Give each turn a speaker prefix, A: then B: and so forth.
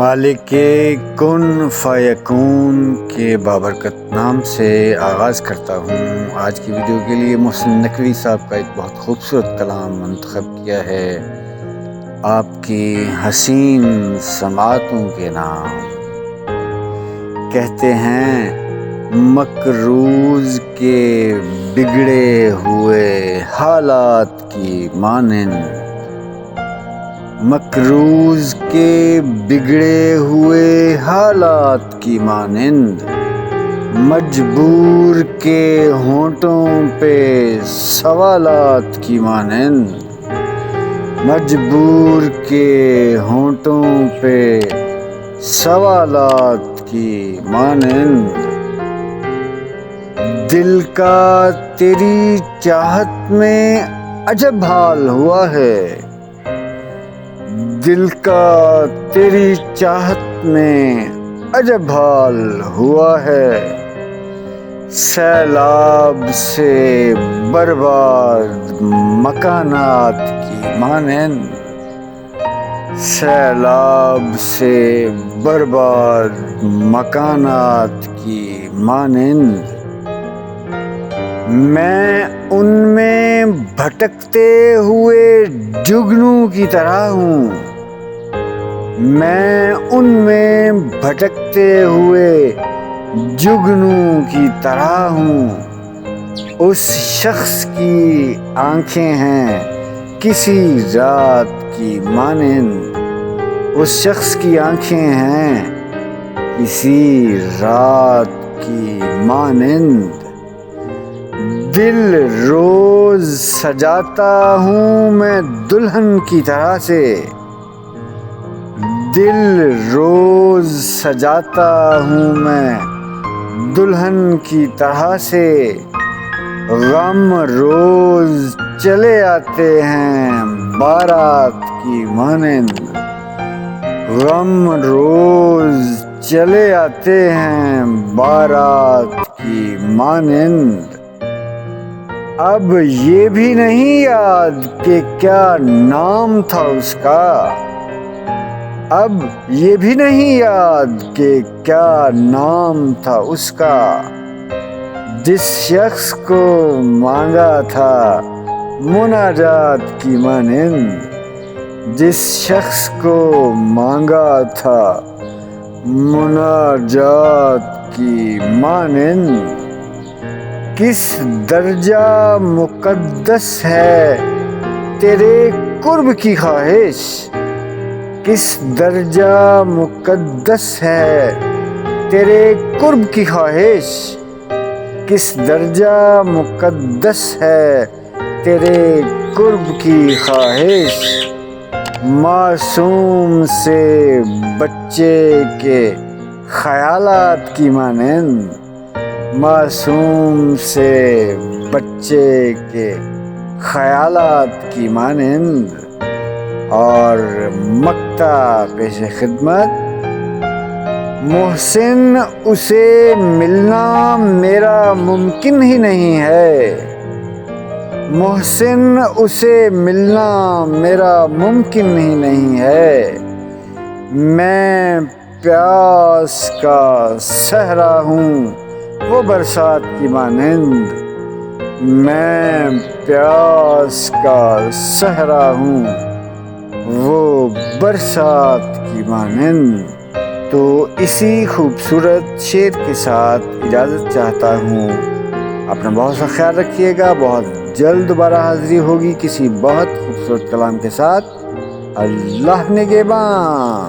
A: مالک کن فیکون کے بابرکت نام سے آغاز کرتا ہوں۔ آج کی ویڈیو کے لیے محسن نقوی صاحب کا ایک بہت خوبصورت کلام منتخب کیا ہے، آپ کی حسین سماعتوں کے نام۔ کہتے ہیں مکروز کے بگڑے ہوئے حالات کی مانند، مکروز کے بگڑے ہوئے حالات کی مانند، مجبور کے ہونٹوں پہ سوالات کی مانند، مجبور کے ہونٹوں پہ سوالات کی مانند، دل کا تیری چاہت میں عجب حال ہوا ہے، دل کا تیری چاہت میں عجب حال ہوا ہے، سیلاب سے برباد مکانات کی مانند، سیلاب سے برباد مکانات کی مانند، میں ان میں بھٹکتے ہوئے جگنوں کی طرح ہوں، میں ان میں بھٹکتے ہوئے جگنوں کی طرح ہوں، اس شخص کی آنکھیں ہیں کسی رات کی مانند، اس شخص کی آنکھیں ہیں کسی رات کی مانند، دل روز سجاتا ہوں میں دلہن کی طرح سے، دل روز سجاتا ہوں میں دلہن کی طرح سے، غم روز چلے آتے ہیں بارات کی مانند، غم روز چلے آتے ہیں بارات کی مانند، اب یہ بھی نہیں یاد کہ کیا نام تھا اس کا، اب یہ بھی نہیں یاد کہ کیا نام تھا اس کا، جس شخص کو مانگا تھا مناجات کی مانند، جس شخص کو مانگا تھا مناجات کی مانند، کس درجہ مقدس ہے تیرے قرب کی خواہش، کس درجہ مقدس ہے تیرے قرب کی خواہش، کس درجہ مقدس ہے تیرے قرب کی خواہش، معصوم سے بچے کے خیالات کی مانند، معصوم سے بچے کے خیالات کی مانند، اور مقطع پیش خدمت، محسن اسے ملنا میرا ممکن ہی نہیں ہے، محسن اسے ملنا میرا ممکن ہی نہیں ہے، میں پیاس کا صحرا ہوں وہ برسات کی مانند، میں پیاس کا صحرا ہوں وہ برسات کی مانند۔ تو اسی خوبصورت شعر کے ساتھ اجازت چاہتا ہوں، اپنا بہت سا خیال رکھیے گا، بہت جلد دوبارہ حاضری ہوگی کسی بہت خوبصورت کلام کے ساتھ۔ اللہ نگہباں۔